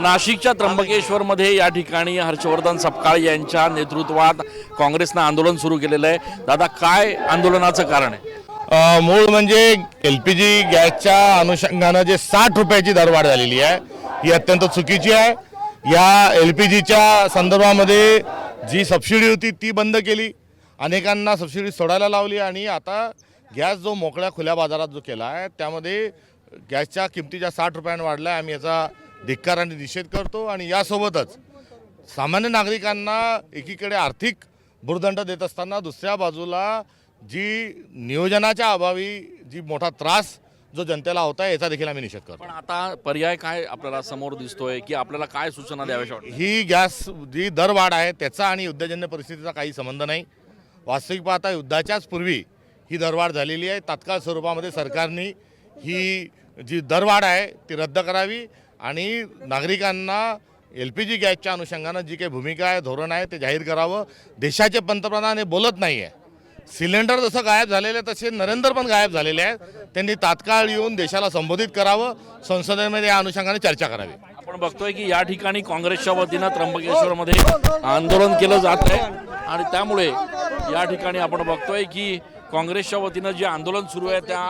नाशिकच्या त्र्यंबकेश्वरमध्ये या ठिकाणी हर्षवर्धन सपकाळ यांच्या नेतृत्वात काँग्रेसनं आंदोलन सुरू केलेलं आहे। दादा, काय आंदोलनाचं कारण आहे? मूळ म्हणजे LPG गॅसच्या अनुषंगानं जे 60 रुपयाची दरवाढ झालेली आहे ही अत्यंत चुकीची आहे। या LPGच्या संदर्भामध्ये जी सबसिडी होती ती बंद केली, अनेकांना सबसिडी सोडायला लावली आणि आता गॅस जो मोकळ्या खुल्या बाजारात जो केला आहे त्यामध्ये गॅसच्या किमतीच्या 60 रुपयांनी वाढला आहे। आम्ही याचा धिक्कार आणि निषेध करतो आणि यासोबतच सामान्य नागरिकांना एकीकडे आर्थिक भुर्दंड देत असताना दुसऱ्या बाजूला जी नियोजनाच्या अभावी जी मोठा त्रास जो जनतेला होता आहे याचा देखील आम्ही निषेध करतो। पण आता पर्याय काय आपल्याला समोर दिसतोय की आपल्याला काय सूचना द्याव्याशा वाटतात? ही गॅस जी दरवाढ आहे त्याचा आणि युद्धजन्य परिस्थितीचा काही संबंध नाही। वास्तविक पाहता युद्धाच्याच पूर्वी ही दरवाढ झालेली आहे। तात्काळ स्वरूपामध्ये सरकारने ही जी दरवाढ आहे ती रद्द करावी आणि नागरिकांना LPG गॅसच्या अनुषंगानं जी काही भूमिका आहे, धोरण आहे ते जाहीर करावं। देशाचे पंतप्रधान हे बोलत नाही आहे। सिलेंडर जसं गायब झालेले तसे नरेंद्र पण गायब झालेले आहेत। त्यांनी तात्काळ येऊन देशाला संबोधित करावं, संसदेमध्ये या अनुषंगाने चर्चा करावी। आपण बघतोय की या ठिकाणी काँग्रेसच्या वतीनं त्र्यंबकेश्वरमध्ये आंदोलन केलं जात आहे आणि त्यामुळे या ठिकाणी आपण बघतोय की काँग्रेसच्या वतीनं जे आंदोलन सुरू आहे त्या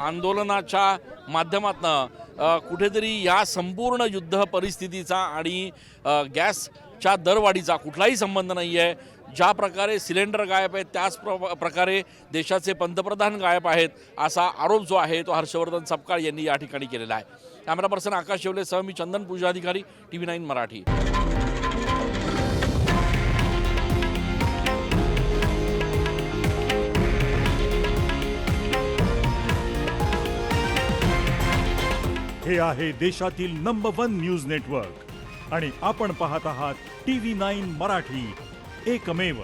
आंदोलनाच्या माध्यमातून कुठेतरी या संपूर्ण युद्ध परिस्थितीचा आणि गॅसच्या दरवाढीचा कुठलाही संबंध नाही आहे। ज्या प्रकारे सिलेंडर गायब आहेत त्याच प्रकारे देशाचे पंतप्रधान गायब आहेत असा आरोप जो आहे तो हर्षवर्धन सपकाळ यांनी या ठिकाणी केलेला आहे। कॅमेरा पर्सन आकाश शेवले सह मी चंदन पूजाधिकारी, TV9 मराठी। हे आहे देशातील नंबर 1 न्यूज नेटवर्क आणि आपण पाहत आहात TV9 मराठी, एकमेव।